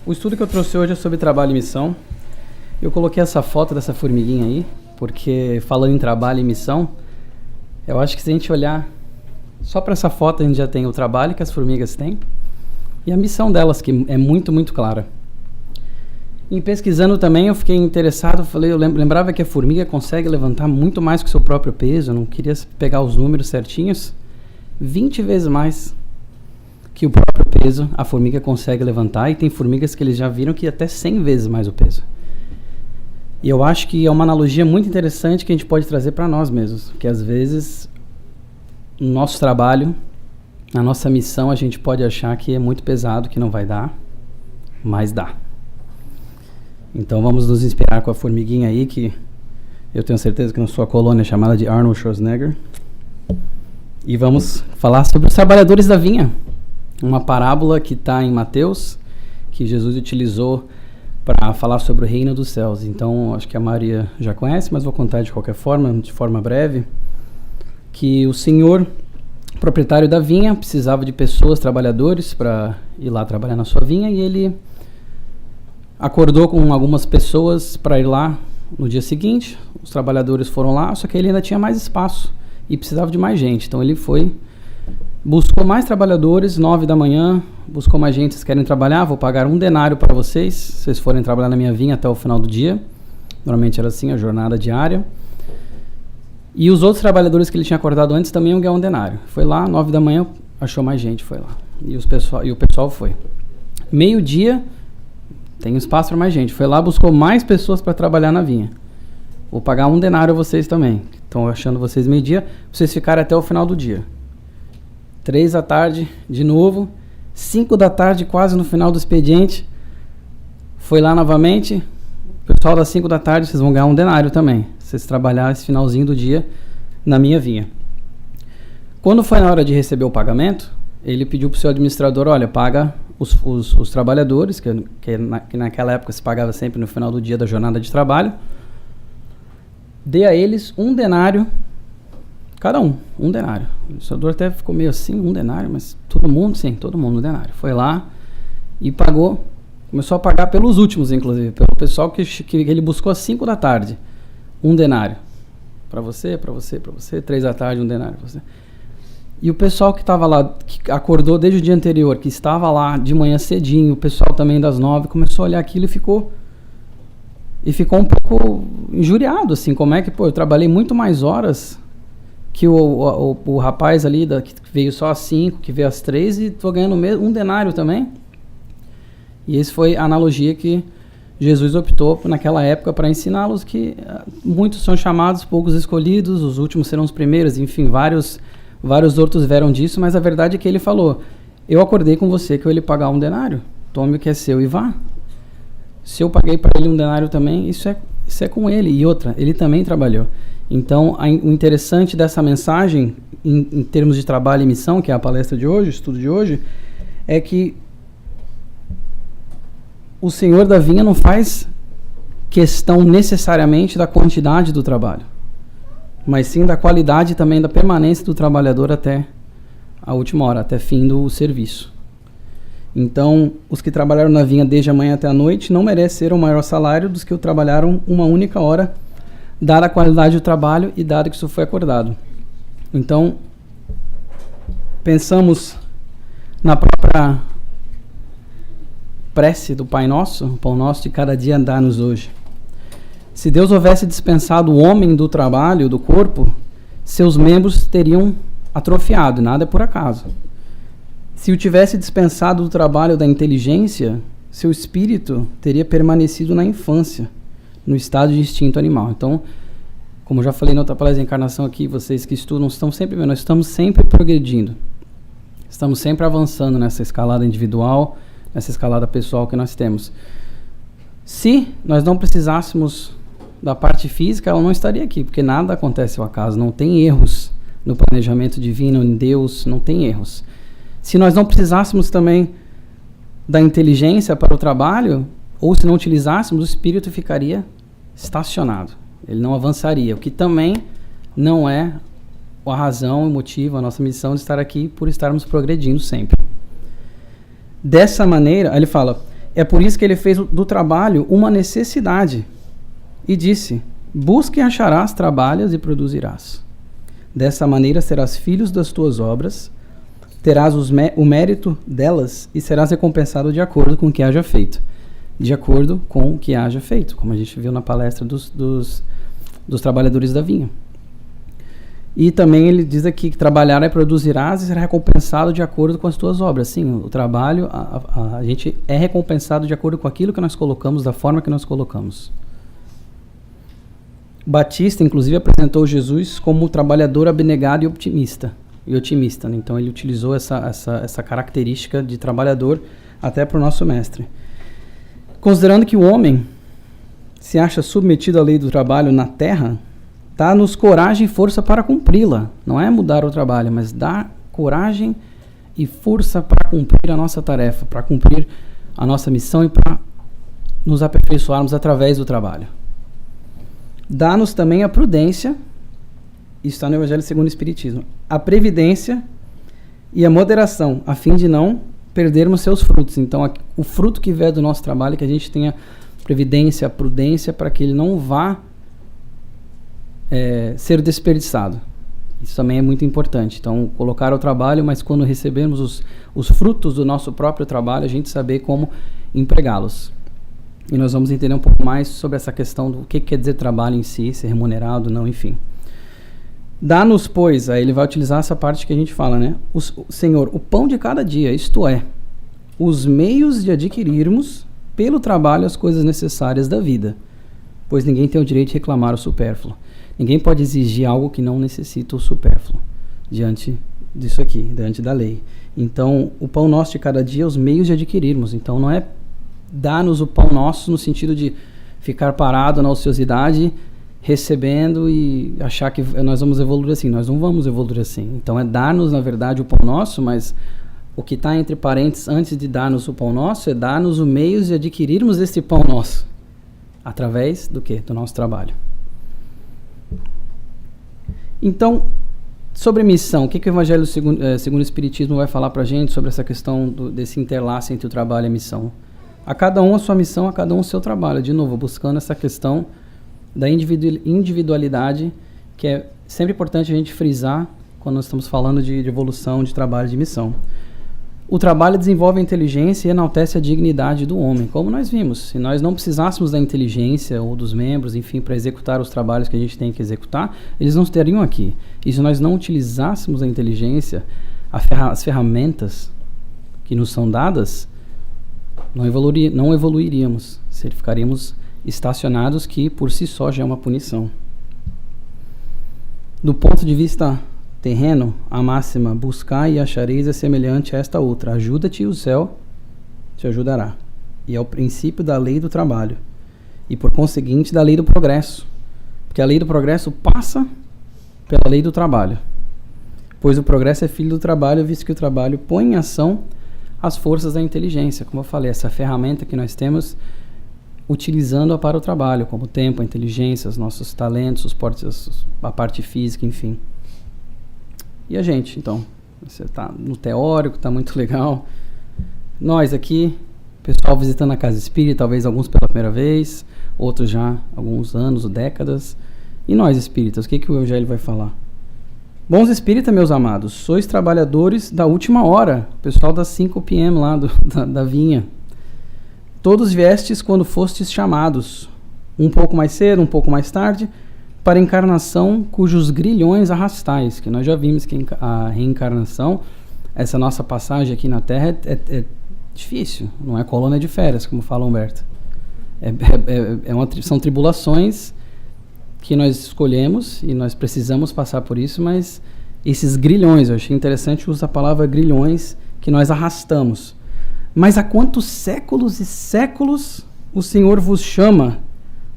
O estudo que eu trouxe hoje é sobre trabalho e missão. Eu coloquei essa foto dessa formiguinha aí, porque falando em trabalho e missão, eu acho que se a gente olhar só para essa foto, a gente já tem o trabalho que as formigas têm e a missão delas, que é muito, muito clara. Em pesquisando também, eu fiquei interessado, eu lembrava que a formiga consegue levantar muito mais que o seu próprio peso, eu não queria pegar os números certinhos, 20 vezes mais que o próprio peso a formiga consegue levantar, e tem formigas que eles já viram que até 100 vezes mais o peso. E eu acho que é uma analogia muito interessante que a gente pode trazer para nós mesmos, que às vezes no nosso trabalho, na nossa missão, a gente pode achar que é muito pesado, que não vai dar, mas dá. Então vamos nos inspirar com a formiguinha aí, que eu tenho certeza que na sua colônia é chamada de Arnold Schwarzenegger. E vamos falar sobre os trabalhadores da vinha. Uma parábola que está em Mateus, que Jesus utilizou para falar sobre o reino dos céus. Então, acho que a maioria já conhece, mas vou contar de qualquer forma, de forma breve, que o senhor proprietário da vinha precisava de pessoas, trabalhadores, para ir lá trabalhar na sua vinha, e ele acordou com algumas pessoas para ir lá no dia seguinte. Os trabalhadores foram lá, só que ele ainda tinha mais espaço e precisava de mais gente. Então ele foi, buscou mais trabalhadores, 9 da manhã, buscou mais gente. Vocês querem trabalhar? Vou pagar 1 denário para vocês, se vocês forem trabalhar na minha vinha até o final do dia. Normalmente era assim, a jornada diária. E os outros trabalhadores que ele tinha acordado antes também iam ganhar 1 denário. Foi lá, 9 da manhã, achou mais gente, foi lá. E o pessoal foi. Meio-dia, tem espaço para mais gente. Foi lá, buscou mais pessoas para trabalhar na vinha. Vou pagar 1 denário a vocês também. Estão achando vocês meio-dia, vocês ficarem até o final do dia. 3 da tarde, de novo. 5 da tarde, quase no final do expediente. Foi lá novamente. Pessoal, das 5 da tarde, vocês vão ganhar 1 denário também. Se vocês trabalharem esse finalzinho do dia na minha vinha. Quando foi na hora de receber o pagamento, ele pediu para o seu administrador, olha, paga os trabalhadores, que naquela época se pagava sempre no final do dia da jornada de trabalho. Dê a eles 1 denário, cada um, 1 denário. O administrador até ficou meio assim, 1 denário, mas todo mundo, sim, todo mundo 1 denário. Foi lá e pagou, começou a pagar pelos últimos, inclusive, pelo pessoal que ele buscou às 5 da tarde. 1 denário. Para você, 3 da tarde, 1 denário para você. E o pessoal que estava lá, que acordou desde o dia anterior, que estava lá de manhã cedinho, o pessoal também das 9, começou a olhar aquilo e ficou um pouco injuriado, assim, como é que, eu trabalhei muito mais horas que o rapaz ali, que veio só às 5, que veio às 3, e estou ganhando 1 denário também. E essa foi a analogia que Jesus optou naquela época para ensiná-los, que muitos são chamados, poucos escolhidos, os últimos serão os primeiros, enfim, vários outros vieram disso, mas a verdade é que ele falou, eu acordei com você que eu ia lhe pagar 1 denário, tome o que é seu e vá. Se eu paguei para ele 1 denário também, isso é com ele. E outra, ele também trabalhou. Então, o interessante dessa mensagem, em termos de trabalho e missão, que é a palestra de hoje, o estudo de hoje, é que o Senhor da vinha não faz questão necessariamente da quantidade do trabalho, mas sim da qualidade também da permanência do trabalhador até a última hora, até fim do serviço. Então, os que trabalharam na vinha desde a manhã até a noite não mereceram o maior salário dos que trabalharam uma única hora, dada a qualidade do trabalho e dado que isso foi acordado. Então, pensamos na própria prece do Pai Nosso, o pão nosso de cada dia dá-nos hoje. Se Deus houvesse dispensado o homem do trabalho, do corpo, seus membros teriam atrofiado, nada é por acaso. Se o tivesse dispensado do trabalho da inteligência, seu espírito teria permanecido na infância, no estado de instinto animal. Então, como já falei na outra palestra de encarnação aqui, vocês que estudam nós estamos sempre progredindo. Estamos sempre avançando nessa escalada individual, nessa escalada pessoal que nós temos. Se nós não precisássemos da parte física, ela não estaria aqui, porque nada acontece ao acaso, não tem erros no planejamento divino, em Deus, não tem erros. Se nós não precisássemos também da inteligência para o trabalho, ou se não utilizássemos, o espírito ficaria estacionado, ele não avançaria, o que também não é a razão, o motivo, a nossa missão de estar aqui, por estarmos progredindo sempre. Dessa maneira, ele fala, É por isso que ele fez do trabalho uma necessidade. E disse: busca e acharás, trabalhas e produzirás. Dessa maneira serás filhos das tuas obras, terás o mérito delas e serás recompensado de acordo com o que haja feito. De acordo com o que haja feito, como a gente viu na palestra dos trabalhadores da vinha. E também ele diz aqui que trabalharás e produzirás e será recompensado de acordo com as tuas obras. Sim, o trabalho, a gente é recompensado de acordo com aquilo que nós colocamos, da forma que nós colocamos. Batista, inclusive, apresentou Jesus como trabalhador abnegado e otimista. Né? Então ele utilizou essa característica de trabalhador até para o nosso mestre. Considerando que o homem se acha submetido à lei do trabalho na terra, dá-nos coragem e força para cumpri-la. Não é mudar o trabalho, mas dar coragem e força para cumprir a nossa tarefa, para cumprir a nossa missão e para nos aperfeiçoarmos através do trabalho. Dá-nos também a prudência, isso está no Evangelho segundo o Espiritismo, a previdência e a moderação, a fim de não perdermos seus frutos. Então, o fruto que vier do nosso trabalho é que a gente tenha previdência, prudência, para que ele não vá ser desperdiçado. Isso também é muito importante. Então, colocar o trabalho, mas quando recebemos os frutos do nosso próprio trabalho, a gente saber como empregá-los. E nós vamos entender um pouco mais sobre essa questão do que quer dizer trabalho em si, ser remunerado, não, enfim. Dá-nos, pois, aí ele vai utilizar essa parte que a gente fala, né? Senhor, o pão de cada dia, isto é, os meios de adquirirmos pelo trabalho as coisas necessárias da vida, pois ninguém tem o direito de reclamar o supérfluo. Ninguém pode exigir algo que não necessita o supérfluo diante disso aqui, diante da lei. Então, o pão nosso de cada dia, os meios de adquirirmos. Então, não é dar-nos o pão nosso no sentido de ficar parado na ociosidade, recebendo e achar que nós vamos evoluir assim. Nós não vamos evoluir assim. Então, é dar-nos, na verdade, o pão nosso, mas o que está entre parênteses, antes de dar-nos o pão nosso, é dar-nos os meios de adquirirmos esse pão nosso. Através do quê? Do nosso trabalho. Então, sobre missão, o que o Evangelho segundo o Espiritismo vai falar para a gente sobre essa questão desse interlace entre o trabalho e a missão? A cada um a sua missão, a cada um o seu trabalho. De novo, buscando essa questão da individualidade, que é sempre importante a gente frisar quando nós estamos falando de evolução, de trabalho, de missão. O trabalho desenvolve a inteligência e enaltece a dignidade do homem, como nós vimos. Se nós não precisássemos da inteligência ou dos membros, enfim, para executar os trabalhos que a gente tem que executar, eles não estariam aqui. E se nós não utilizássemos a inteligência, as ferramentas que nos são dadas, não evoluiríamos. Ficaríamos estacionados, que por si só já é uma punição. Do ponto de vista terreno, a máxima buscar e achareis é semelhante a esta outra: ajuda-te e o céu te ajudará. E é o princípio da lei do trabalho e, por conseguinte, da lei do progresso, porque a lei do progresso passa pela lei do trabalho, pois o progresso é filho do trabalho, visto que o trabalho põe em ação as forças da inteligência, como eu falei, essa ferramenta que nós temos, utilizando-a para o trabalho, como o tempo, a inteligência, os nossos talentos, a parte física, enfim. E a gente, então? Você está no teórico, está muito legal. Nós aqui, pessoal visitando a Casa Espírita, talvez alguns pela primeira vez, outros já há alguns anos ou décadas. E nós espíritas, o que o Evangelho vai falar? Bons espíritas, meus amados, sois trabalhadores da última hora, pessoal das 5 p.m. lá da vinha. Todos viestes quando fostes chamados, um pouco mais cedo, um pouco mais tarde, para a encarnação cujos grilhões arrastais, que nós já vimos que a reencarnação, essa nossa passagem aqui na Terra é difícil, não é colônia de férias, como fala Humberto. São tribulações que nós escolhemos e nós precisamos passar por isso, mas esses grilhões, eu achei interessante usar a palavra grilhões, que nós arrastamos. Mas há quantos séculos e séculos o Senhor vos chama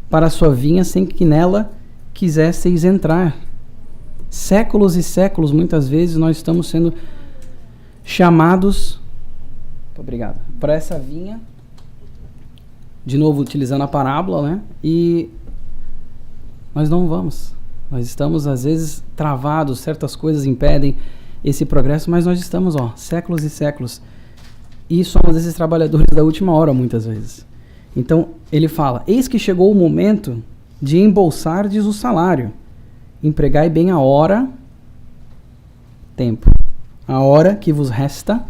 para a sua vinha sem que nela quisesseis entrar? Séculos e séculos, muitas vezes nós estamos sendo chamados, obrigado, para essa vinha, de novo utilizando a parábola, né? E nós não vamos. Nós estamos às vezes travados, certas coisas impedem esse progresso, mas nós estamos, séculos e séculos E somos esses trabalhadores da última hora, muitas vezes. Então, ele fala, eis que chegou o momento de embolsardes o salário. Empregai bem a hora, tempo, a hora que vos resta,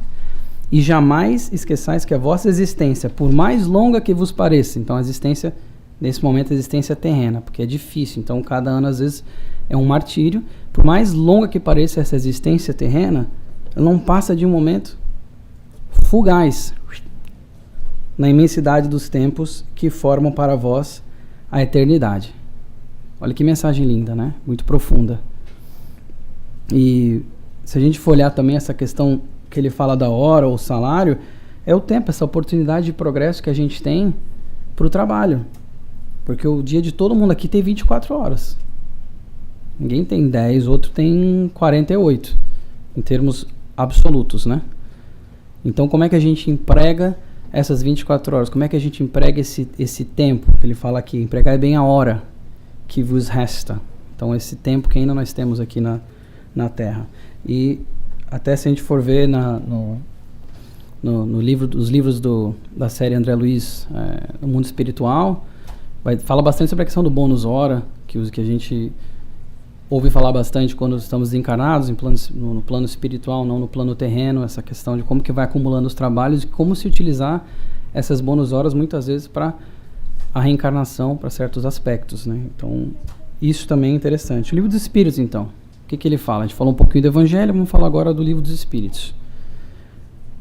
e jamais esqueçais que a vossa existência, por mais longa que vos pareça, então a existência, nesse momento, a existência terrena, porque é difícil, então cada ano às vezes é um martírio, por mais longa que pareça essa existência terrena, ela não passa de um momento fugaz na imensidade dos tempos que formam para vós a eternidade. Olha que mensagem linda, né? Muito profunda. E se a gente for olhar também essa questão que ele fala da hora ou salário, é o tempo, essa oportunidade de progresso que a gente tem para o trabalho. Porque o dia de todo mundo aqui tem 24 horas. Ninguém tem 10, outro tem 48, em termos absolutos, né? Então, como é que a gente emprega essas 24 horas? Como é que a gente emprega esse tempo que ele fala aqui? Empregar bem a hora que vos resta. Então, esse tempo que ainda nós temos aqui na Terra. E até se a gente for ver no livro, os livros da série André Luiz, no mundo espiritual, fala bastante sobre a questão do bônus hora, que a gente ouve falar bastante quando estamos encarnados no plano espiritual, não no plano terreno, essa questão de como que vai acumulando os trabalhos e como se utilizar essas bônus horas muitas vezes para a reencarnação, para certos aspectos, né? Então, isso também é interessante. O livro dos Espíritos, então, o que ele fala? A gente falou um pouquinho do Evangelho, vamos falar agora do livro dos Espíritos.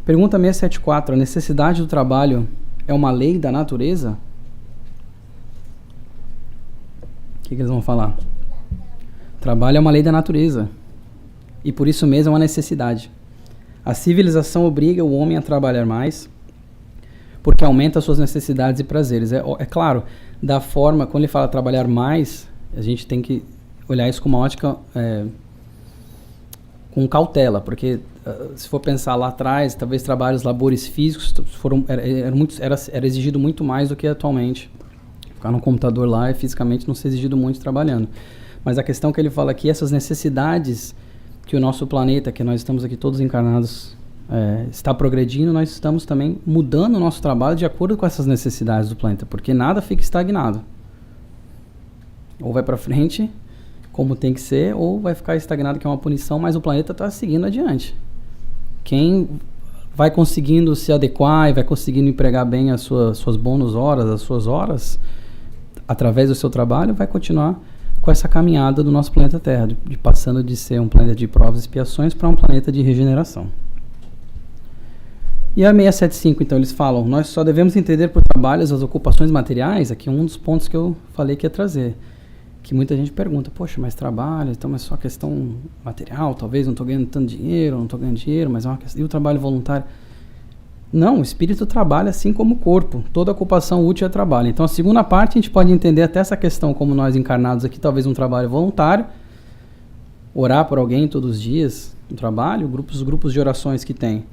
Pergunta 674, a necessidade do trabalho é uma lei da natureza? O que eles vão falar? Trabalho é uma lei da natureza e por isso mesmo é uma necessidade. A civilização obriga o homem a trabalhar mais porque aumenta suas necessidades e prazeres. É claro, da forma, quando ele fala trabalhar mais, a gente tem que olhar isso com uma ótica com cautela, porque se for pensar lá atrás, talvez trabalhos, labores físicos era exigido muito mais do que atualmente. Ficar no computador lá é fisicamente não ser exigido muito trabalhando. Mas a questão que ele fala aqui, essas necessidades que o nosso planeta, que nós estamos aqui todos encarnados, está progredindo, nós estamos também mudando o nosso trabalho de acordo com essas necessidades do planeta, porque nada fica estagnado. Ou vai para frente, como tem que ser, ou vai ficar estagnado, que é uma punição, mas o planeta está seguindo adiante. Quem vai conseguindo se adequar e vai conseguindo empregar bem as suas bônus horas, as suas horas, através do seu trabalho, vai continuar com essa caminhada do nosso planeta Terra, de passando de ser um planeta de provas e expiações para um planeta de regeneração. E a 675, então, eles falam, nós só devemos entender por trabalhos as ocupações materiais, aqui um dos pontos que eu falei que ia trazer, que muita gente pergunta, poxa, mas trabalho, então é só questão material, talvez não estou ganhando tanto dinheiro, não estou ganhando dinheiro, mas é uma questão, e o trabalho voluntário? Não, o espírito trabalha assim como o corpo. Toda ocupação útil é trabalho. Então, a segunda parte, a gente pode entender até essa questão como nós encarnados aqui, talvez um trabalho voluntário, orar por alguém todos os dias, no trabalho, os grupos de orações que tem,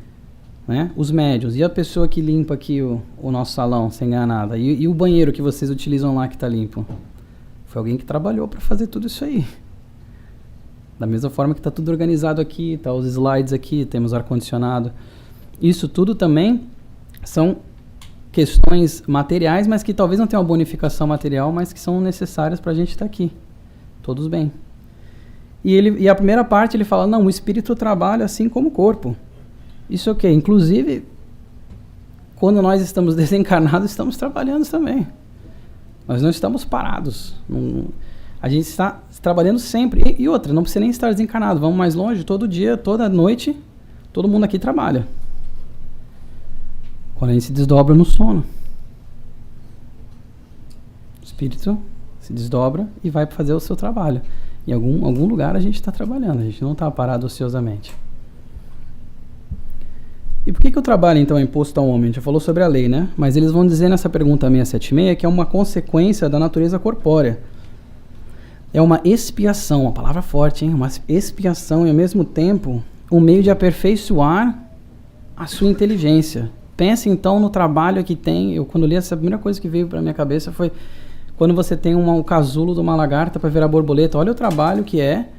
né? Os médiuns. E a pessoa que limpa aqui o nosso salão sem ganhar nada? E o banheiro que vocês utilizam lá que está limpo? Foi alguém que trabalhou para fazer tudo isso aí. Da mesma forma que está tudo organizado aqui, tá os slides aqui, temos ar-condicionado. Isso tudo também são questões materiais, mas que talvez não tenham uma bonificação material, mas que são necessárias para a gente estar aqui. Todos bem. E a primeira parte ele fala, não, o espírito trabalha assim como o corpo. Isso é o quê? Inclusive, quando nós estamos desencarnados, estamos trabalhando também. Nós não estamos parados. A gente está trabalhando sempre. E outra, não precisa nem estar desencarnado. Vamos mais longe, todo dia, toda noite, todo mundo aqui trabalha. Quando a gente se desdobra no sono. O espírito se desdobra e vai fazer o seu trabalho. Em algum lugar a gente está trabalhando, a gente não está parado ociosamente. E por que o trabalho então é imposto ao homem? A gente já falou sobre a lei, né? Mas eles vão dizer nessa pergunta 676 que é uma consequência da natureza corpórea. É uma expiação, uma palavra forte, hein? Uma expiação e ao mesmo tempo um meio de aperfeiçoar a sua inteligência. Pense então no trabalho que tem. Eu quando li essa, a primeira coisa que veio para minha cabeça foi quando você tem um casulo de uma lagarta para virar borboleta. Olha o trabalho que é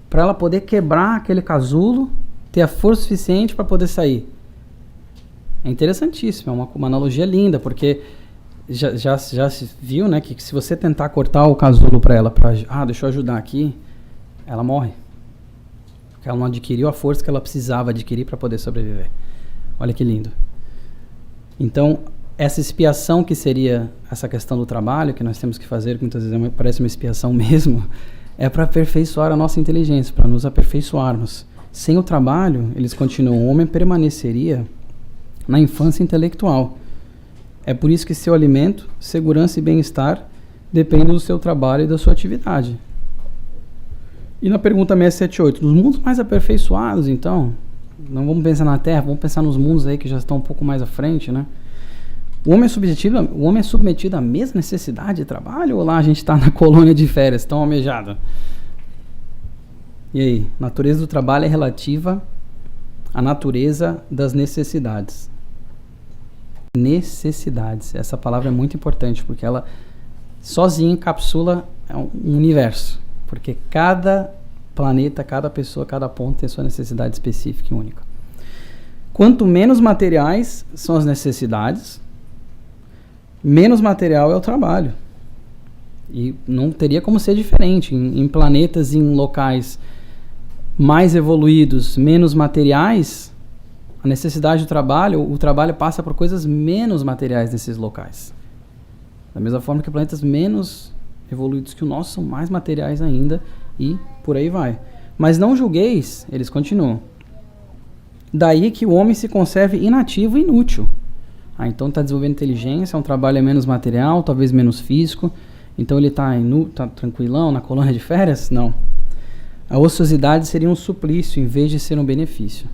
para ela poder quebrar aquele casulo, ter a força suficiente para poder sair. É interessantíssimo, é uma analogia linda, porque já se viu, né, que se você tentar cortar o casulo para ela, deixa eu ajudar aqui, ela morre. Porque ela não adquiriu a força que ela precisava adquirir para poder sobreviver. Olha que lindo. Então, essa expiação que seria essa questão do trabalho, que nós temos que fazer, que muitas vezes parece uma expiação mesmo, é para aperfeiçoar a nossa inteligência, para nos aperfeiçoarmos. Sem o trabalho, eles continuam, o homem permaneceria na infância intelectual. É por isso que seu alimento, segurança e bem-estar dependem do seu trabalho e da sua atividade. E na pergunta 678, nos mundos mais aperfeiçoados, então, não vamos pensar na Terra, vamos pensar nos mundos aí que já estão um pouco mais à frente, né? O homem é submetido à mesma necessidade de trabalho ou lá a gente está na colônia de férias, tão almejado? E aí, a natureza do trabalho é relativa à natureza das necessidades. Necessidades, essa palavra é muito importante porque ela sozinha encapsula um universo, porque cada planeta, cada pessoa, cada ponto tem sua necessidade específica e única. Quanto menos materiais são as necessidades, menos material é o trabalho. E não teria como ser diferente. Em planetas, em locais mais evoluídos, menos materiais, a necessidade do trabalho, o trabalho passa por coisas menos materiais nesses locais. Da mesma forma que planetas menos evoluídos que o nosso são mais materiais ainda e por aí vai. Mas não julgueis, eles continuam. Daí que o homem se conserve inativo e inútil. Então está desenvolvendo inteligência, um trabalho menos material, talvez menos físico. Então ele está tranquilão na colônia de férias? Não. A ociosidade seria um suplício em vez de ser um benefício.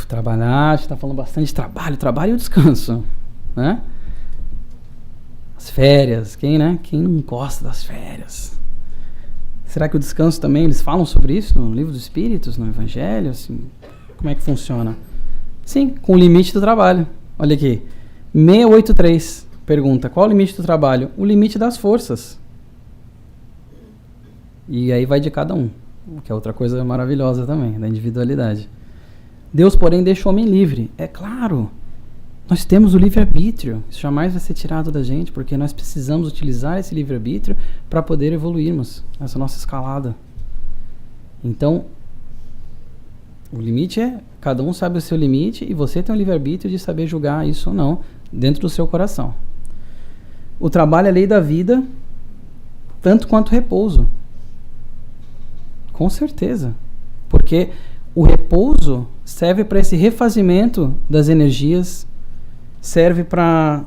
Trabalhar, a gente está falando bastante de trabalho e o descanso, né? As férias, quem não gosta das férias? Será que o descanso também, eles falam sobre isso no Livro dos Espíritos, no Evangelho? Assim, como é que funciona? Sim, com o limite do trabalho. Olha aqui, 683 pergunta, qual o limite do trabalho? O limite das forças. E aí vai de cada um, que é outra coisa maravilhosa também, da individualidade. Deus, porém, deixa o homem livre. É claro, nós temos o livre-arbítrio. Isso jamais vai ser tirado da gente, porque nós precisamos utilizar esse livre-arbítrio para poder evoluirmos nessa nossa escalada. Então, o limite é, cada um sabe o seu limite e você tem o livre-arbítrio de saber julgar isso ou não dentro do seu coração. O trabalho é lei da vida, tanto quanto o repouso. Com certeza. Porque o repouso serve para esse refazimento das energias, serve para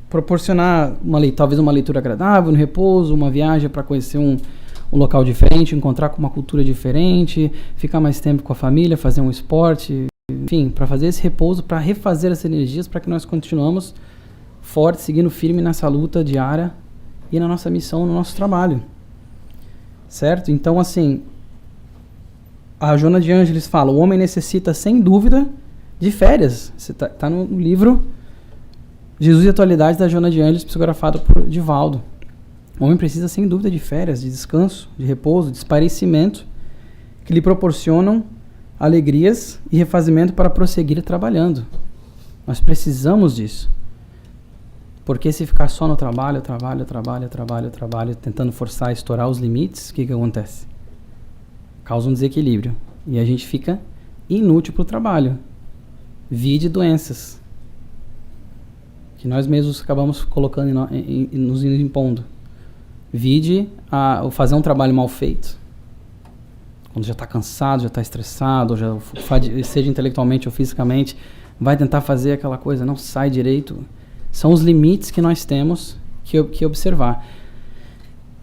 proporcionar talvez uma leitura agradável no repouso, uma viagem para conhecer um local diferente, encontrar com uma cultura diferente, ficar mais tempo com a família, fazer um esporte, enfim, para fazer esse repouso, para refazer as energias, para que nós continuemos fortes, seguindo firme nessa luta diária e na nossa missão, no nosso trabalho. Certo? Então, assim, a Joana de Ângeles fala, o homem necessita, sem dúvida, de férias. Você tá no livro Jesus e a Atualidade, da Joana de Ângeles, psicografado por Divaldo. O homem precisa, sem dúvida, de férias, de descanso, de repouso, de esparecimento, que lhe proporcionam alegrias e refazimento para prosseguir trabalhando. Nós precisamos disso. Porque se ficar só no trabalho, tentando forçar, estourar os limites, o que acontece? Causa um desequilíbrio. E a gente fica inútil para o trabalho. Vide doenças. Que nós mesmos acabamos colocando nos impondo. Vide fazer um trabalho mal feito. Quando já está cansado, já está estressado, seja intelectualmente ou fisicamente, vai tentar fazer aquela coisa, não sai direito. São os limites que nós temos que observar.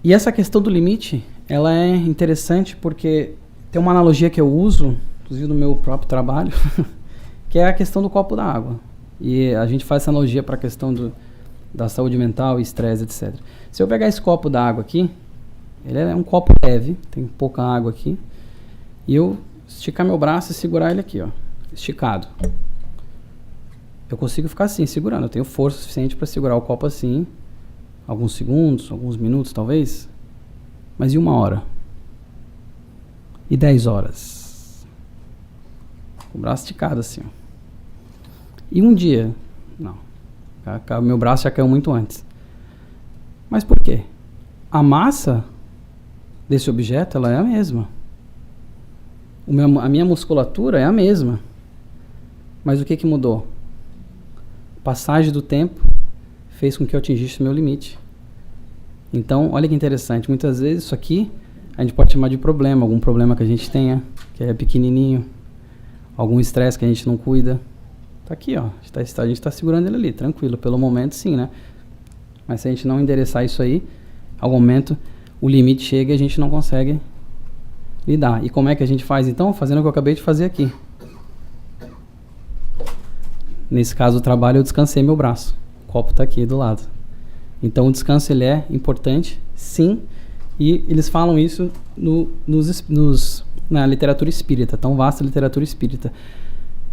E essa questão do limite, ela é interessante porque tem uma analogia que eu uso, inclusive no meu próprio trabalho, que é a questão do copo d'água. E a gente faz essa analogia para a questão da saúde mental, estresse, etc. Se eu pegar esse copo d'água aqui, ele é um copo leve, tem pouca água aqui, e eu esticar meu braço e segurar ele aqui, ó, esticado. Eu consigo ficar assim, segurando. Eu tenho força suficiente para segurar o copo assim, alguns segundos, alguns minutos talvez. Mas e 1 hora? E 10 horas? com o braço esticado assim, ó. E um dia, não, meu braço já caiu muito antes. Mas por quê? A massa desse objeto, ela é a mesma. A minha musculatura é a mesma. Mas o que mudou? A passagem do tempo fez com que eu atingisse o meu limite. Então, olha que interessante. Muitas vezes isso aqui a gente pode chamar de problema. Algum problema que a gente tenha, que é pequenininho. Algum estresse que a gente não cuida. Tá aqui, ó. A gente tá segurando ele ali, tranquilo. Pelo momento, sim, né? Mas se a gente não endereçar isso aí, ao momento, o limite chega e a gente não consegue lidar. E como é que a gente faz, então? Fazendo o que eu acabei de fazer aqui. Nesse caso, o trabalho, eu descansei meu braço. O copo está aqui do lado. Então, o descanso, ele é importante, sim. E eles falam isso na literatura espírita, tão vasta literatura espírita.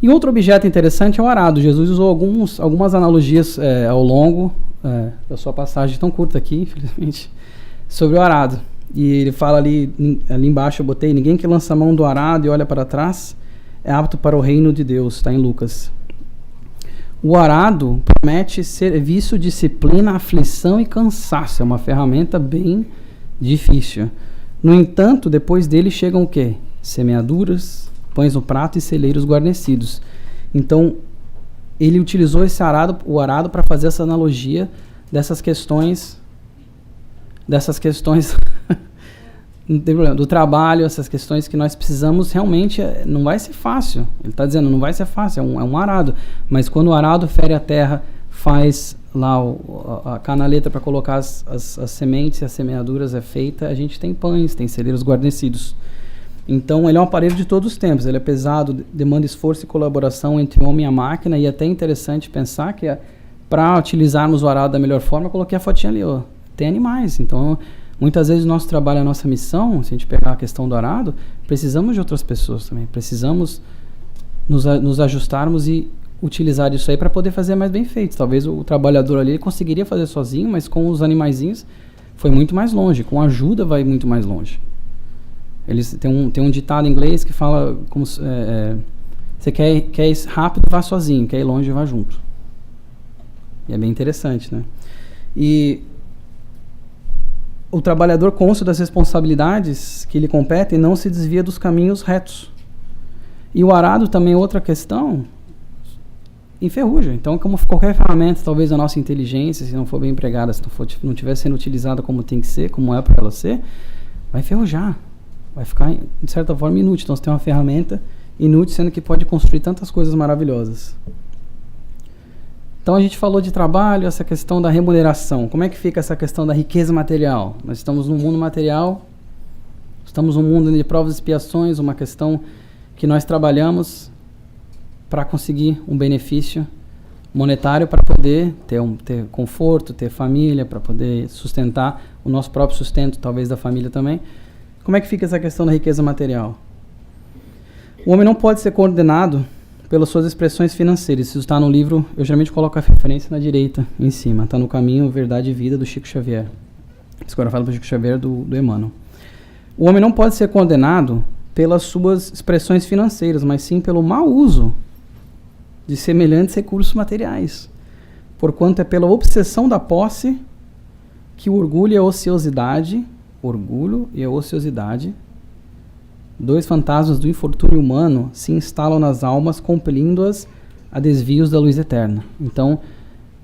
E outro objeto interessante é o arado. Jesus usou algumas analogias ao longo da sua passagem tão curta aqui, infelizmente, sobre o arado. E ele fala ali embaixo, eu botei: ninguém que lança a mão do arado e olha para trás é apto para o reino de Deus. Está em Lucas. O arado promete serviço, disciplina, aflição e cansaço. É uma ferramenta bem difícil. No entanto, depois dele chegam o quê? Semeaduras, pães no prato e celeiros guarnecidos. Então, ele utilizou o arado para fazer essa analogia dessas questões não tem problema, do trabalho, essas questões que nós precisamos realmente, não vai ser fácil. Ele está dizendo, não vai ser fácil, é um arado. Mas quando o arado fere a terra, faz lá a canaleta para colocar as sementes e as semeaduras é feita, a gente tem pães, tem celeiros guarnecidos. Então, ele é um aparelho de todos os tempos. Ele é pesado, demanda esforço e colaboração entre o homem e a máquina. E é até interessante pensar que para utilizarmos o arado da melhor forma, eu coloquei a fotinha ali, ó, tem animais. Então, muitas vezes o nosso trabalho, a nossa missão, se a gente pegar a questão do arado, precisamos de outras pessoas também. Precisamos nos ajustarmos e utilizar isso aí para poder fazer mais bem feito. Talvez o trabalhador ali conseguiria fazer sozinho, mas com os animaizinhos foi muito mais longe. Com ajuda vai muito mais longe. Eles tem um ditado em inglês que fala como você quer ir rápido, vá sozinho, quer ir longe, vá junto. E é bem interessante, né? E o trabalhador consciente das responsabilidades que lhe competem não se desvia dos caminhos retos. E o arado também, outra questão, enferruja. Então, como qualquer ferramenta, talvez a nossa inteligência, se não for bem empregada, se não estiver sendo utilizada como tem que ser, como é para ela ser, vai enferrujar. Vai ficar, de certa forma, inútil. Então, você tem uma ferramenta inútil, sendo que pode construir tantas coisas maravilhosas. Então, a gente falou de trabalho, essa questão da remuneração. Como é que fica essa questão da riqueza material? Nós estamos num mundo material, estamos num mundo de provas e expiações, uma questão que nós trabalhamos para conseguir um benefício monetário, para poder ter conforto, ter família, para poder sustentar o nosso próprio sustento, talvez da família também. Como é que fica essa questão da riqueza material? O homem não pode ser condenado pelas suas expressões financeiras. Isso está no livro, eu geralmente coloco a referência na direita, em cima. Está no Caminho, Verdade e Vida, do Chico Xavier. Isso agora fala do Chico Xavier, do Emmanuel. O homem não pode ser condenado pelas suas expressões financeiras, mas sim pelo mau uso de semelhantes recursos materiais. Porquanto é pela obsessão da posse que o orgulho e a ociosidade, dois fantasmas do infortúnio humano, se instalam nas almas, compelindo-as a desvios da luz eterna. Então,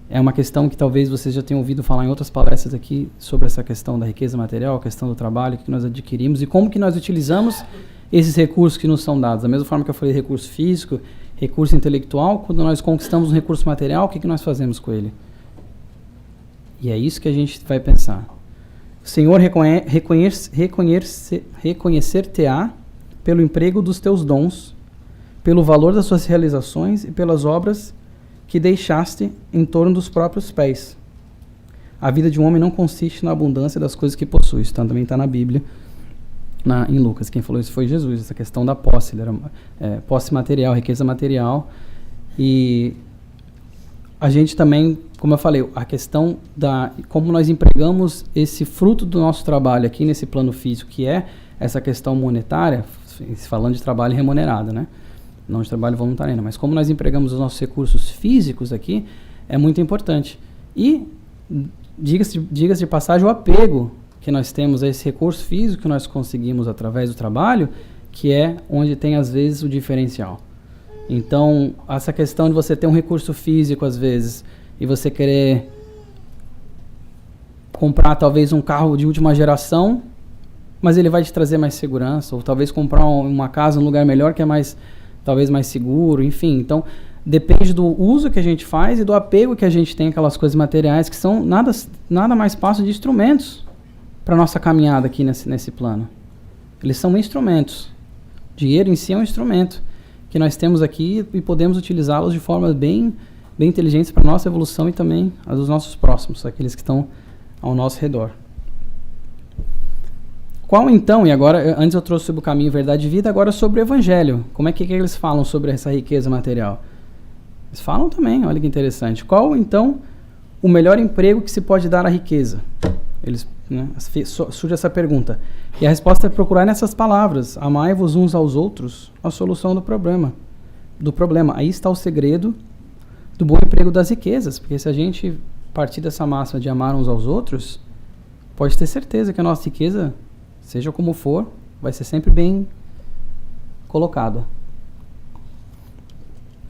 é uma questão que talvez vocês já tenham ouvido falar em outras palestras aqui sobre essa questão da riqueza material, a questão do trabalho que nós adquirimos e como que nós utilizamos esses recursos que nos são dados. Da mesma forma que eu falei recurso físico, recurso intelectual, quando nós conquistamos um recurso material, o que nós fazemos com ele? E é isso que a gente vai pensar. O Senhor reconhecer-te-á pelo emprego dos teus dons, pelo valor das suas realizações e pelas obras que deixaste em torno dos próprios pés. A vida de um homem não consiste na abundância das coisas que possui. Isso também está na Bíblia, em Lucas. Quem falou isso foi Jesus, essa questão da posse. Ele era posse material, riqueza material. E a gente também, como eu falei, a questão da como nós empregamos esse fruto do nosso trabalho aqui nesse plano físico, que é essa questão monetária, falando de trabalho remunerado, né? não de trabalho voluntário ainda, mas como nós empregamos os nossos recursos físicos aqui, é muito importante. E, diga-se de passagem, o apego que nós temos a esse recurso físico que nós conseguimos através do trabalho, que é onde tem, às vezes, o diferencial. Então, essa questão de você ter um recurso físico, às vezes, e você querer comprar, talvez, um carro de última geração, mas ele vai te trazer mais segurança, ou talvez comprar uma casa, um lugar melhor, que é mais, talvez, mais seguro, enfim. Então, depende do uso que a gente faz e do apego que a gente tem àquelas coisas materiais, que são nada mais passam de instrumentos para a nossa caminhada aqui nesse plano. Eles são instrumentos. Dinheiro em si é um instrumento que nós temos aqui e podemos utilizá-los de forma bem inteligentes para a nossa evolução e também a dos nossos próximos, aqueles que estão ao nosso redor. Qual então, e agora, antes eu trouxe sobre o caminho, verdade e vida, agora sobre o evangelho. Como é que eles falam sobre essa riqueza material? Eles falam também, olha que interessante. Qual então o melhor emprego que se pode dar à riqueza? Surge essa pergunta. E a resposta é procurar nessas palavras: amai-vos uns aos outros, a solução do problema. Aí está o segredo do bom emprego das riquezas, porque se a gente partir dessa máxima de amar uns aos outros, pode ter certeza que a nossa riqueza, seja como for, vai ser sempre bem colocada.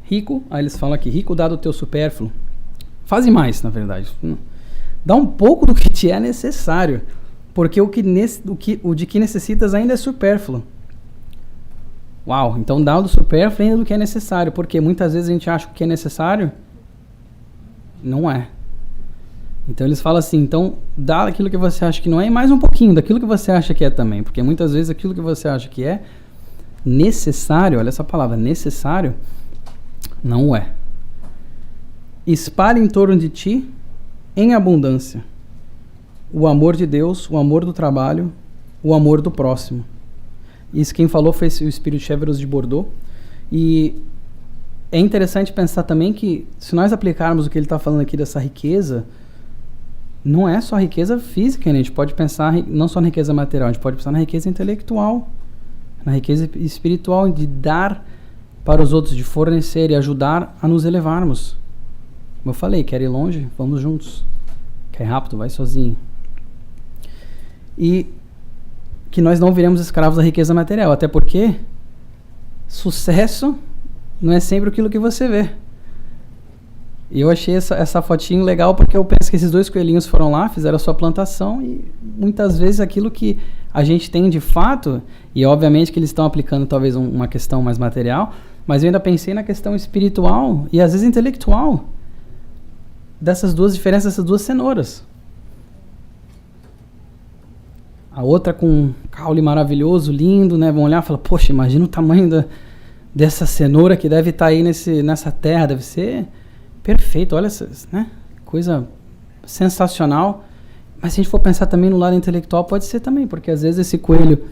Rico, aí eles falam aqui, rico dá do teu supérfluo. Faze mais, na verdade. Dá um pouco do que te é necessário, porque o de que necessitas ainda é supérfluo. Uau, então dá do supérfluo ainda do que é necessário, porque muitas vezes a gente acha que o que é necessário não é. Então eles falam assim, então dá aquilo que você acha que não é e mais um pouquinho daquilo que você acha que é também, porque muitas vezes aquilo que você acha que é necessário, olha essa palavra, necessário, não é. Espalhe em torno de ti em abundância o amor de Deus, o amor do trabalho, o amor do próximo. Isso quem falou foi o Espírito Chéveros de Bordeaux. E é interessante pensar também que se nós aplicarmos o que ele está falando aqui dessa riqueza, não é só riqueza física, né? A gente pode pensar não só na riqueza material, a gente pode pensar na riqueza intelectual, na riqueza espiritual, de dar para os outros, de fornecer e ajudar a nos elevarmos. Como eu falei, quer ir longe? Vamos juntos. Quer ir rápido? Vai sozinho. E que nós não viremos escravos da riqueza material, até porque sucesso não é sempre aquilo que você vê. E eu achei essa fotinho legal porque eu penso que esses dois coelhinhos foram lá, fizeram a sua plantação e muitas vezes aquilo que a gente tem de fato, e obviamente que eles estão aplicando talvez uma questão mais material, mas eu ainda pensei na questão espiritual e às vezes intelectual dessas duas diferenças, dessas duas cenouras. A outra com um caule maravilhoso, lindo, né? Vão olhar e falar, poxa, imagina o tamanho dessa cenoura que deve estar aí nessa terra, deve ser perfeito, olha essa, né? Coisa sensacional. Mas se a gente for pensar também no lado intelectual, pode ser também, porque às vezes esse coelho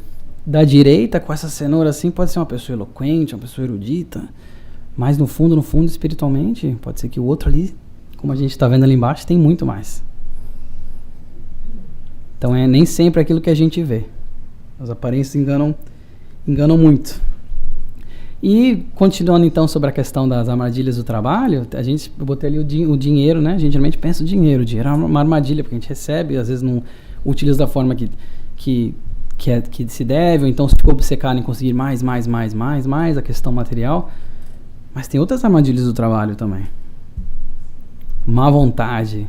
da direita, com essa cenoura assim, pode ser uma pessoa eloquente, uma pessoa erudita, mas no fundo, espiritualmente, pode ser que o outro ali, como a gente está vendo ali embaixo, tem muito mais. Então é nem sempre aquilo que a gente vê. As aparências enganam muito. E continuando então sobre a questão das armadilhas do trabalho, eu botei ali o dinheiro, né? A gente geralmente pensa o dinheiro é uma armadilha, porque a gente recebe, às vezes não utiliza da forma que se deve, ou então se ficou obcecado em conseguir mais, a questão material. Mas tem outras armadilhas do trabalho também. Má vontade,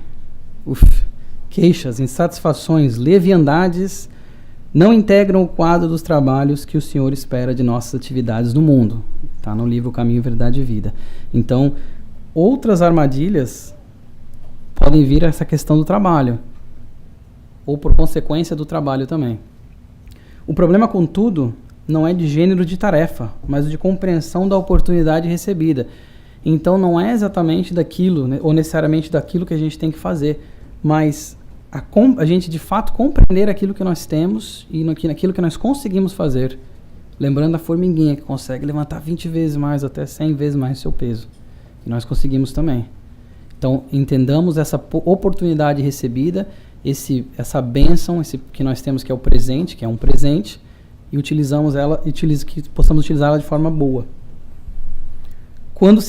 queixas, insatisfações, leviandades não integram o quadro dos trabalhos que o Senhor espera de nossas atividades no mundo. Está no livro Caminho, Verdade e Vida. Então, outras armadilhas podem vir a essa questão do trabalho, ou por consequência do trabalho também. O problema, contudo, não é de gênero de tarefa, mas de compreensão da oportunidade recebida. Então, não é exatamente daquilo, né, ou necessariamente daquilo que a gente tem que fazer, mas a gente de fato compreender aquilo que nós temos e naquilo que nós conseguimos fazer, lembrando a formiguinha que consegue levantar 20 vezes mais, até 100 vezes mais o seu peso, que nós conseguimos também. Então entendamos essa oportunidade recebida, essa bênção que nós temos, que é o presente, que é um presente, e utilizamos ela, que possamos utilizá-la de forma boa. Quando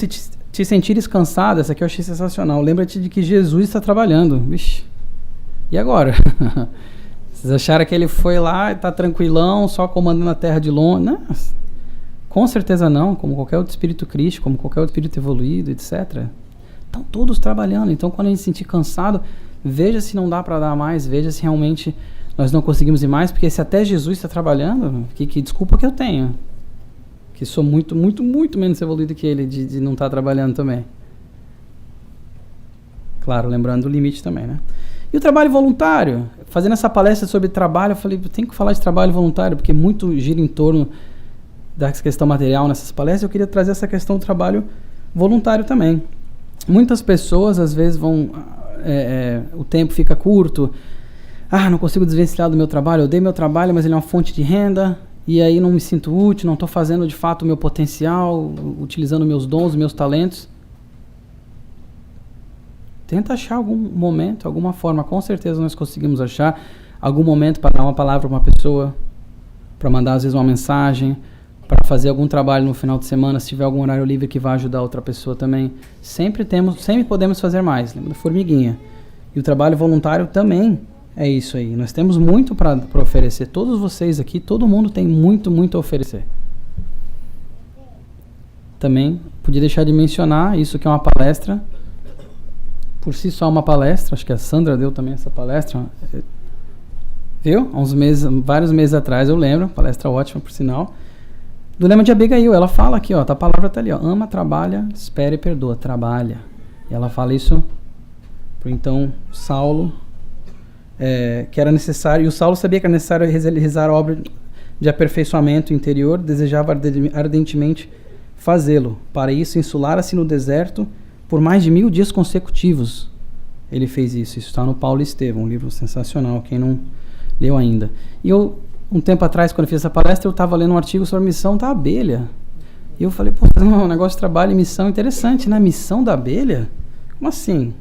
te sentires cansado, essa aqui eu achei sensacional, lembra-te de que Jesus está trabalhando. Vixe, e agora? Vocês acharam que ele foi lá e está tranquilão, só comandando a terra de longe? Não, com certeza não, como qualquer outro espírito crístico, como qualquer outro espírito evoluído, etc. Estão todos trabalhando. Então, quando a gente se sentir cansado, veja se não dá para dar mais, veja se realmente nós não conseguimos ir mais, porque se até Jesus está trabalhando, que desculpa que eu tenho, que sou muito, muito, muito menos evoluído que ele de não estar trabalhando também. Claro, lembrando o limite também, né? E o trabalho voluntário? Fazendo essa palestra sobre trabalho, eu falei, eu tenho que falar de trabalho voluntário, porque muito gira em torno da questão material nessas palestras. Eu queria trazer essa questão do trabalho voluntário também. Muitas pessoas, às vezes, o tempo fica curto. Não consigo desvencilhar do meu trabalho. Eu dei meu trabalho, mas ele é uma fonte de renda. E aí não me sinto útil, não estou fazendo de fato o meu potencial, utilizando meus dons, meus talentos. Tenta achar algum momento, alguma forma. Com certeza nós conseguimos achar algum momento para dar uma palavra para uma pessoa, para mandar às vezes uma mensagem, para fazer algum trabalho no final de semana, se tiver algum horário livre que vai ajudar outra pessoa também. Sempre podemos fazer mais. Lembra da formiguinha? E o trabalho voluntário também é isso aí. Nós temos muito para oferecer. Todos vocês aqui, todo mundo tem muito, muito a oferecer. Também podia deixar de mencionar isso que é uma palestra. Por si só uma palestra, acho que a Sandra deu também essa palestra, viu? Vários meses atrás, eu lembro, palestra ótima, por sinal, do lema de Abigail. Ela fala aqui, ó, a palavra está ali, ó, ama, trabalha, espera e perdoa, trabalha. E ela fala isso para então Saulo, que era necessário, e o Saulo sabia que era necessário realizar a obra de aperfeiçoamento interior, desejava ardentemente fazê-lo. Para isso, insulara-se no deserto por mais de 1000 dias consecutivos. Ele fez isso. Isso está no Paulo e Estevão, um livro sensacional, quem não leu ainda. E eu, um tempo atrás, quando eu fiz essa palestra, eu estava lendo um artigo sobre a missão da abelha. E eu falei, um negócio de trabalho e missão interessante, né? Missão da abelha? Como assim?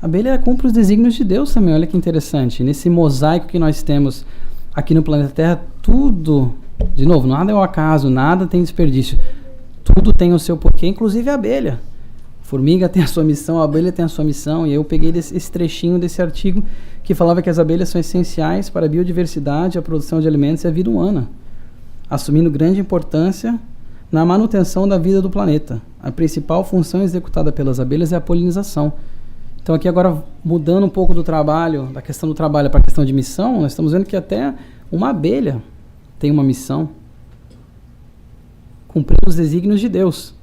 A abelha cumpre os desígnios de Deus também, olha que interessante. Nesse mosaico que nós temos aqui no planeta Terra, tudo, de novo, nada é um acaso, nada tem desperdício. Tudo tem o seu porquê, inclusive a abelha. Formiga tem a sua missão, a abelha tem a sua missão, e eu peguei esse trechinho desse artigo que falava que as abelhas são essenciais para a biodiversidade, a produção de alimentos e a vida humana, assumindo grande importância na manutenção da vida do planeta. A principal função executada pelas abelhas é a polinização. Então aqui agora, mudando um pouco do trabalho, da questão do trabalho para a questão de missão, nós estamos vendo que até uma abelha tem uma missão, cumprir os desígnios de Deus.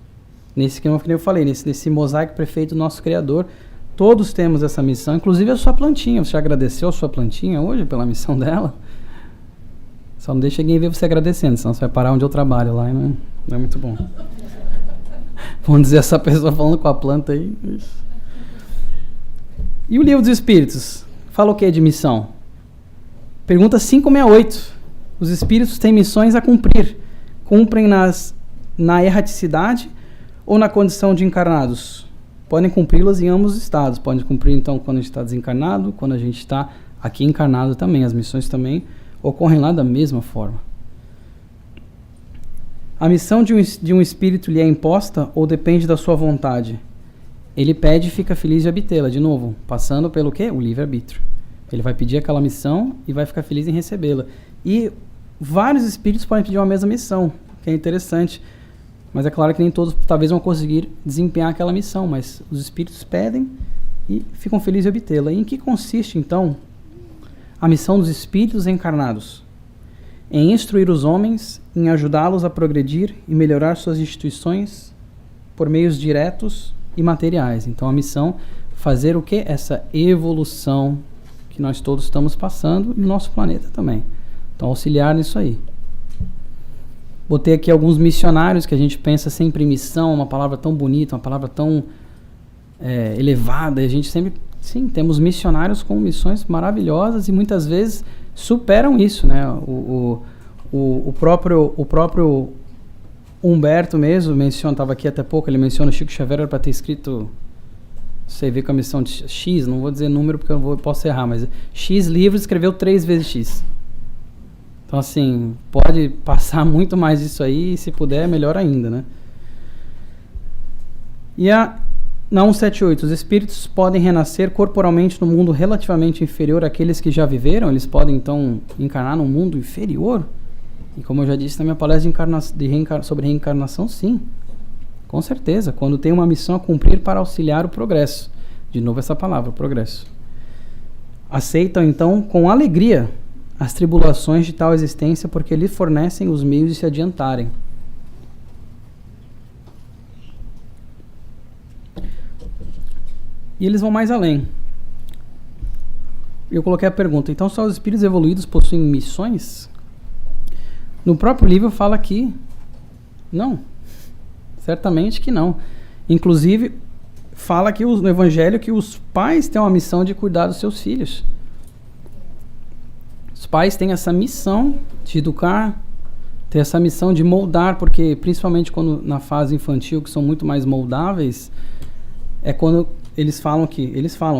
Nesse que eu falei, nesse mosaico perfeito do nosso Criador, todos temos essa missão, inclusive a sua plantinha. Você agradeceu a sua plantinha hoje pela missão dela? Só não deixa ninguém ver você agradecendo, senão você vai parar onde eu trabalho lá e não é muito bom. Vamos dizer, essa pessoa falando com a planta aí. E o Livro dos Espíritos? Fala o que de missão? Pergunta 568. Os espíritos têm missões a cumprir. Cumprem na erraticidade ou na condição de encarnados? Podem cumpri-las em ambos os estados. Podem cumprir, então, quando a gente está desencarnado, quando a gente está aqui encarnado também. As missões também ocorrem lá da mesma forma. A missão de um espírito lhe é imposta ou depende da sua vontade? Ele pede e fica feliz de obtê-la. De novo, passando pelo quê? O livre-arbítrio. Ele vai pedir aquela missão e vai ficar feliz em recebê-la. E vários espíritos podem pedir uma mesma missão, que é interessante. Mas é claro que nem todos talvez vão conseguir desempenhar aquela missão, mas os espíritos pedem e ficam felizes de obtê-la. E em que consiste, então, a missão dos espíritos encarnados? Em instruir os homens, em ajudá-los a progredir e melhorar suas instituições por meios diretos e materiais. Então a missão, fazer o quê? Essa evolução que nós todos estamos passando e no nosso planeta também. Então auxiliar nisso aí. Botei aqui alguns missionários que a gente pensa sempre em missão, uma palavra tão bonita, uma palavra tão elevada, e a gente sempre, sim, temos missionários com missões maravilhosas e muitas vezes superam isso, né? O próprio Humberto mesmo menciona, estava aqui até pouco, ele menciona o Chico Xavier era para ter escrito, você vê com a missão de X, não vou dizer número porque eu posso errar, mas X livros, escreveu 3 vezes X. Então, assim, pode passar muito mais disso aí, e se puder, melhor ainda, né? E na 178, os espíritos podem renascer corporalmente no mundo relativamente inferior àqueles que já viveram? Eles podem, então, encarnar num mundo inferior? E como eu já disse na minha palestra sobre reencarnação, sim. Com certeza, quando tem uma missão a cumprir para auxiliar o progresso. De novo essa palavra, progresso. Aceitam, então, com alegria as tribulações de tal existência, porque lhe fornecem os meios de se adiantarem. E eles vão mais além. Eu coloquei a pergunta, então só os espíritos evoluídos possuem missões? No próprio livro fala que não. Certamente que não. Inclusive, fala aqui no Evangelho que os pais têm uma missão de cuidar dos seus filhos. Os pais têm essa missão de educar, têm essa missão de moldar, porque principalmente quando na fase infantil, que são muito mais moldáveis, é quando eles falam,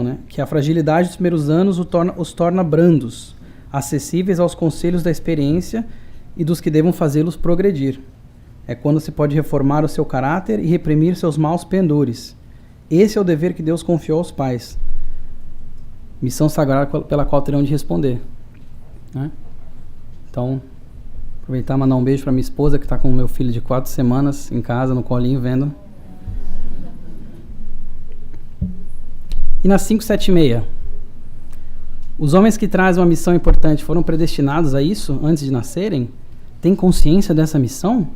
né, que a fragilidade dos primeiros anos os torna brandos, acessíveis aos conselhos da experiência e dos que devam fazê-los progredir. É quando se pode reformar o seu caráter e reprimir seus maus pendores. Esse é o dever que Deus confiou aos pais. Missão sagrada pela qual terão de responder. Né? Então, aproveitar e mandar um beijo para minha esposa, que está com o meu filho de 4 semanas em casa, no colinho, vendo. E na 576, os homens que trazem uma missão importante foram predestinados a isso antes de nascerem? Têm consciência dessa missão?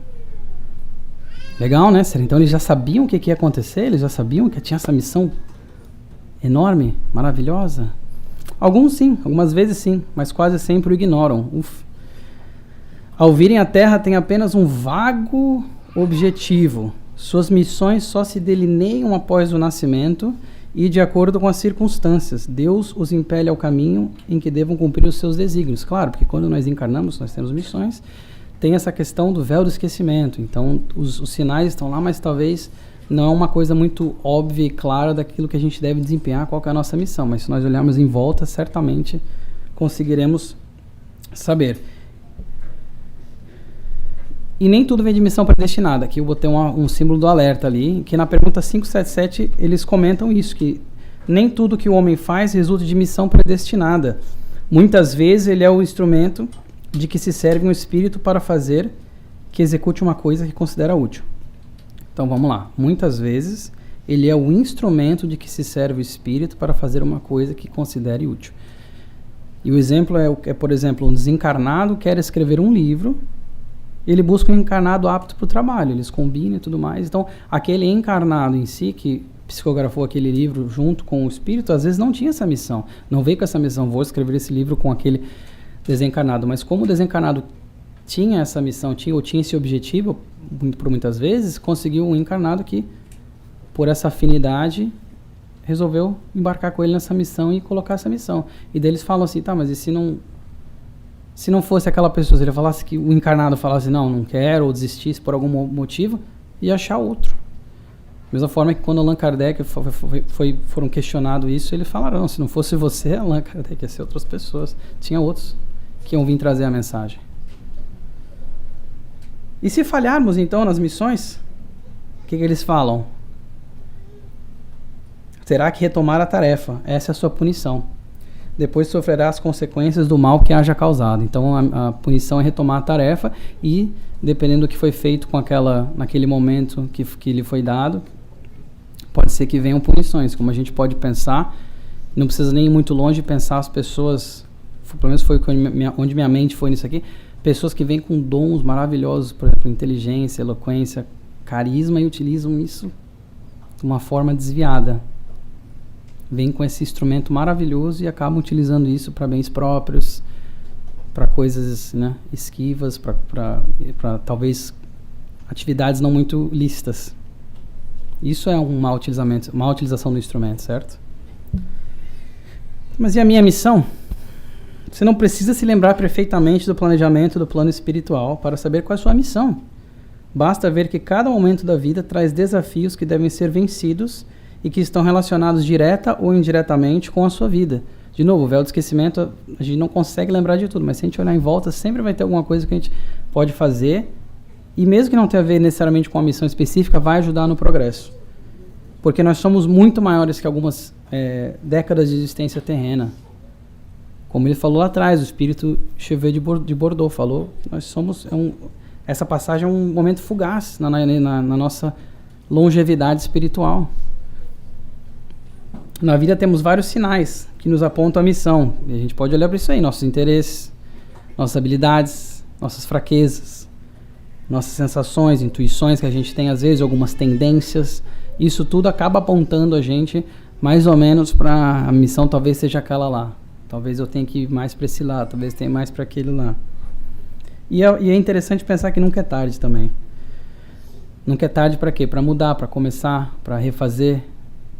Legal, né? Então eles já sabiam o que ia acontecer? Eles já sabiam que tinha essa missão enorme, maravilhosa? Alguns sim, algumas vezes sim, mas quase sempre o ignoram. Ao virem à Terra, têm apenas um vago objetivo. Suas missões só se delineiam após o nascimento e de acordo com as circunstâncias. Deus os impele ao caminho em que devam cumprir os seus desígnios. Claro, porque quando nós encarnamos, nós temos missões, tem essa questão do véu do esquecimento. Então, os sinais estão lá, mas talvez não é uma coisa muito óbvia e clara daquilo que a gente deve desempenhar, qual que é a nossa missão. Mas se nós olharmos em volta, certamente conseguiremos saber. E nem tudo vem de missão predestinada. Aqui eu botei um símbolo do alerta ali, que na pergunta 577 eles comentam isso, que nem tudo que o homem faz resulta de missão predestinada. Muitas vezes ele é o instrumento de que se serve um espírito para fazer que execute uma coisa que considera útil. Então vamos lá. Muitas vezes ele é o instrumento de que se serve o espírito para fazer uma coisa que considere útil. E o exemplo é, por exemplo, um desencarnado quer escrever um livro, ele busca um encarnado apto para o trabalho, eles combinam e tudo mais. Então, aquele encarnado em si, que psicografou aquele livro junto com o espírito, às vezes não tinha essa missão, não veio com essa missão, vou escrever esse livro com aquele desencarnado, mas como o desencarnado tinha essa missão, tinha esse objetivo, por muitas vezes, conseguiu um encarnado que, por essa afinidade, resolveu embarcar com ele nessa missão e colocar essa missão. E daí eles falam assim, tá, mas e se não fosse aquela pessoa, se ele falasse que o encarnado falasse, não quero, ou desistisse por algum motivo, ia achar outro. Da mesma forma que quando Allan Kardec foram questionado isso, eles falaram, não, se não fosse você, Allan Kardec, ia ser outras pessoas. Tinha outros que iam vir trazer a mensagem. E se falharmos, então, nas missões, o que eles falam? Terá que retomar a tarefa. Essa é a sua punição. Depois sofrerá as consequências do mal que haja causado. Então, a punição é retomar a tarefa e, dependendo do que foi feito naquele momento que lhe foi dado, pode ser que venham punições. Como a gente pode pensar, não precisa nem ir muito longe pensar as pessoas, pelo menos foi onde minha mente foi nisso aqui, pessoas que vêm com dons maravilhosos, por exemplo, inteligência, eloquência, carisma, e utilizam isso de uma forma desviada. Vêm com esse instrumento maravilhoso e acabam utilizando isso para bens próprios, para coisas, né, esquivas, para talvez atividades não muito lícitas. Isso é uma utilização do instrumento, certo? Mas e a minha missão? Você não precisa se lembrar perfeitamente do planejamento do plano espiritual para saber qual é a sua missão. Basta ver que cada momento da vida traz desafios que devem ser vencidos e que estão relacionados direta ou indiretamente com a sua vida. De novo, o véu do esquecimento, a gente não consegue lembrar de tudo, mas se a gente olhar em volta, sempre vai ter alguma coisa que a gente pode fazer, e mesmo que não tenha a ver necessariamente com uma missão específica, vai ajudar no progresso. porque nós somos muito maiores que algumas décadas de existência terrena. Como ele falou lá atrás, o espírito Cheveux de Bordeaux falou, nós somos... essa passagem é um momento fugaz na nossa longevidade espiritual. Na vida temos vários sinais que nos apontam a missão. E a gente pode olhar para isso aí, nossos interesses, nossas habilidades, nossas fraquezas, nossas sensações, intuições que a gente tem às vezes, algumas tendências. Isso tudo acaba apontando a gente mais ou menos para a missão, talvez seja aquela lá. Talvez eu tenha que ir mais para esse lado, talvez tenha mais para aquele lá. E é interessante pensar que nunca é tarde também. Nunca é tarde para quê? Para mudar, para começar, para refazer.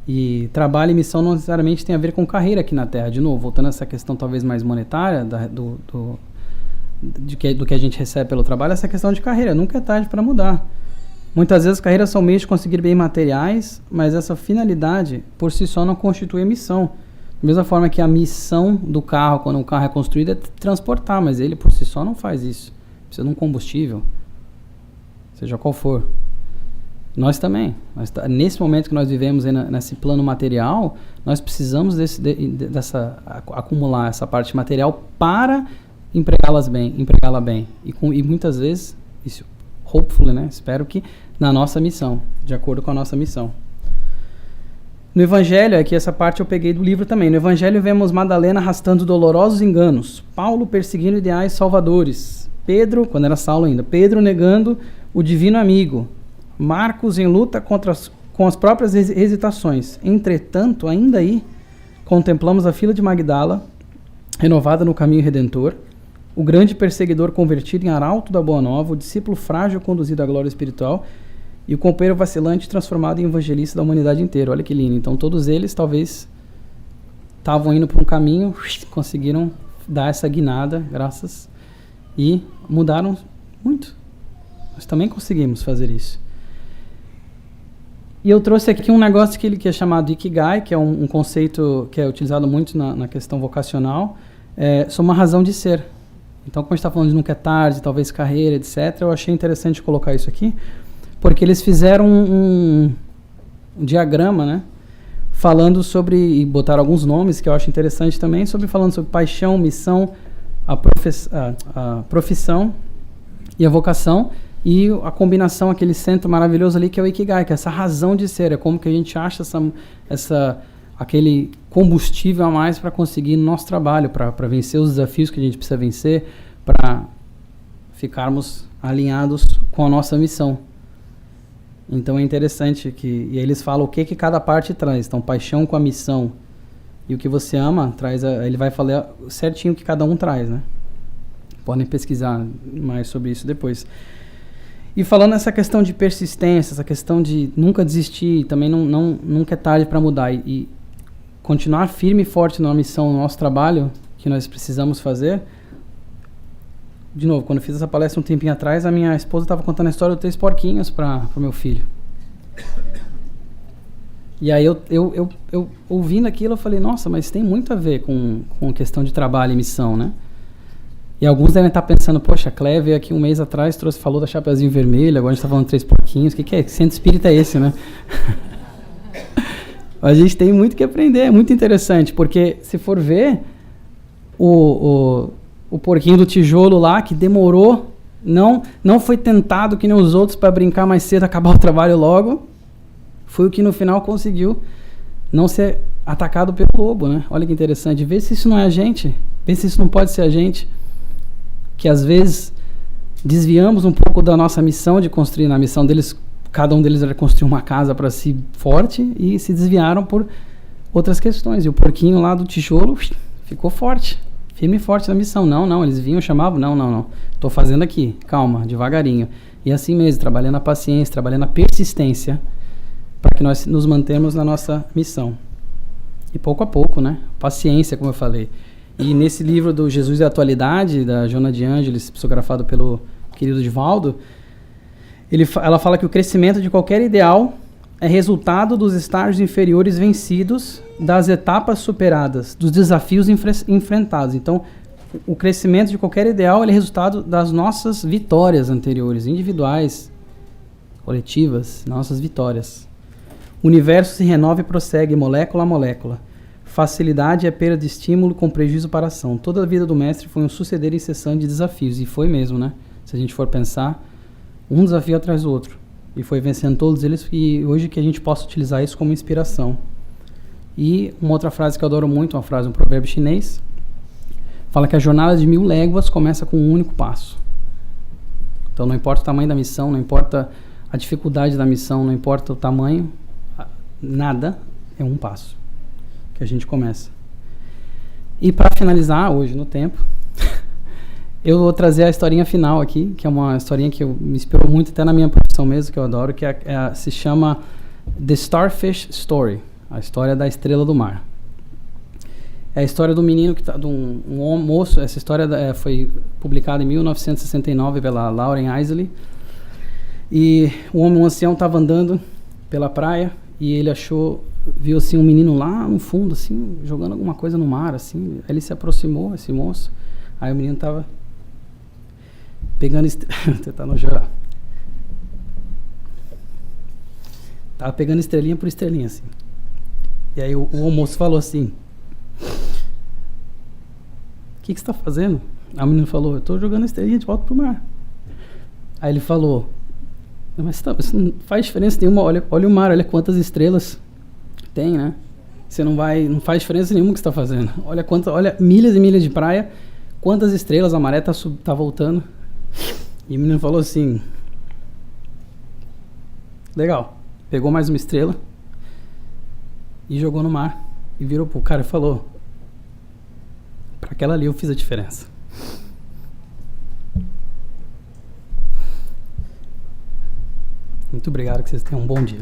E trabalho e missão não necessariamente tem a ver com carreira aqui na Terra. De novo, voltando a essa questão talvez mais monetária, do que a gente recebe pelo trabalho, essa questão de carreira. Nunca é tarde para mudar. Muitas vezes carreiras são meios de conseguir bem materiais, mas essa finalidade por si só não constitui a missão. Da mesma forma que a missão do carro, quando um carro é construído, é transportar, mas ele por si só não faz isso. Precisa de um combustível, seja qual for. Nós também. Nesse momento que nós vivemos aí nesse plano material, nós precisamos acumular essa parte material para empregá-la bem. E muitas vezes, isso, hopefully, né? Espero que na nossa missão, de acordo com a nossa missão. No Evangelho, aqui essa parte eu peguei do livro também. No Evangelho vemos Madalena arrastando dolorosos enganos, Paulo perseguindo ideais salvadores, Pedro, quando era Saulo ainda, Pedro negando o divino amigo, Marcos em luta com as próprias hesitações. Entretanto, ainda aí, contemplamos a fila de Magdala, renovada no caminho redentor, o grande perseguidor convertido em arauto da Boa Nova, o discípulo frágil conduzido à glória espiritual, e o companheiro vacilante transformado em evangelista da humanidade inteira. Olha que lindo. Então todos eles talvez estavam indo para um caminho, conseguiram dar essa guinada, graças, e mudaram muito. Nós também conseguimos fazer isso. E eu trouxe aqui um negócio que é chamado Ikigai, que é um conceito que é utilizado muito na questão vocacional, sobre uma razão de ser. Então, como a gente está falando de nunca é tarde, talvez carreira, etc., eu achei interessante colocar isso aqui, porque eles fizeram um diagrama, né, falando sobre, e botaram alguns nomes que eu acho interessante também, falando sobre paixão, missão, a profissão e a vocação, e a combinação, aquele centro maravilhoso ali que é o Ikigai, que é essa razão de ser, é como que a gente acha aquele combustível a mais para conseguir no nosso trabalho, para vencer os desafios que a gente precisa vencer, para ficarmos alinhados com a nossa missão. Então é interessante e eles falam o que cada parte traz. Então, paixão com a missão e o que você ama traz, ele vai falar certinho o que cada um traz, né? Podem pesquisar mais sobre isso depois. E falando essa questão de persistência, essa questão de nunca desistir, também nunca é tarde para mudar e continuar firme e forte na missão, no nosso trabalho que nós precisamos fazer. De novo, quando eu fiz essa palestra um tempinho atrás, a minha esposa estava contando a história dos 3 porquinhos para o meu filho. E aí eu ouvindo aquilo, eu falei, nossa, mas tem muito a ver com questão de trabalho e missão, né? E alguns devem estar pensando, poxa, a Clé veio aqui um mês atrás, falou da Chapeuzinho Vermelho, agora a gente está falando de 3 porquinhos, o que é? Que centro espírita é esse, né? A gente tem muito que aprender, é muito interessante, porque se for ver, o porquinho do tijolo lá, que demorou, não foi tentado que nem os outros para brincar mais cedo, acabar o trabalho logo, foi o que no final conseguiu não ser atacado pelo lobo, né? Olha que interessante, vê se isso não é a gente, vê se isso não pode ser a gente, que às vezes desviamos um pouco da nossa missão de construir, na missão deles, cada um deles era construir uma casa para si forte e se desviaram por outras questões, e o porquinho lá do tijolo ficou forte, firme e forte na missão. Não, eles vinham, chamavam, não, estou fazendo aqui, calma, devagarinho. E assim mesmo, trabalhando a paciência, trabalhando a persistência, para que nós nos mantemos na nossa missão. E pouco a pouco, né? Paciência, como eu falei. E nesse livro do Jesus e a Atualidade, da Joana de Ângeles, psicografado pelo querido Divaldo, ela fala que o crescimento de qualquer ideal é resultado dos estágios inferiores vencidos, das etapas superadas, dos desafios enfrentados. Então, o crescimento de qualquer ideal é resultado das nossas vitórias anteriores, individuais, coletivas, nossas vitórias. O universo se renova e prossegue, molécula a molécula. Facilidade é perda de estímulo com prejuízo para a ação. Toda a vida do mestre foi um suceder incessante de desafios. E foi mesmo, né? Se a gente for pensar, um desafio atrás do outro. E foi vencendo todos eles. E hoje que a gente possa utilizar isso como inspiração. E uma outra frase que eu adoro muito, uma frase, um provérbio chinês, fala que a jornada de 1000 léguas começa com um único passo. Então não importa o tamanho da missão, não importa a dificuldade da missão, não importa o tamanho, nada, é um passo que a gente começa. E para finalizar, hoje no tempo, eu vou trazer a historinha final aqui, que é uma historinha que me inspirou muito até na minha profissão mesmo, que eu adoro, que se chama The Starfish Story, a história da estrela do mar. É a história do menino que de um moço. Essa história foi publicada em 1969 pela Lauren Isley. E um ancião estava andando pela praia e ele viu assim um menino lá no fundo, assim, jogando alguma coisa no mar, assim. Aí ele se aproximou, esse moço. Aí o menino estava pegando tentando chorar. Tava pegando estrelinha por estrelinha, assim. E aí o moço falou assim: o que você está fazendo? Aí o menino falou: eu estou jogando estrelinha de volta pro mar. Aí ele falou: mas isso não faz diferença nenhuma, olha o mar, olha quantas estrelas tem, né? Você não faz diferença nenhuma o que você está fazendo. Olha milhas e milhas de praia, quantas estrelas, a maré tá voltando. E o menino falou assim: legal. Pegou mais uma estrela e jogou no mar. E virou pro cara e falou: para aquela ali eu fiz a diferença. Muito obrigado, que vocês tenham um bom dia.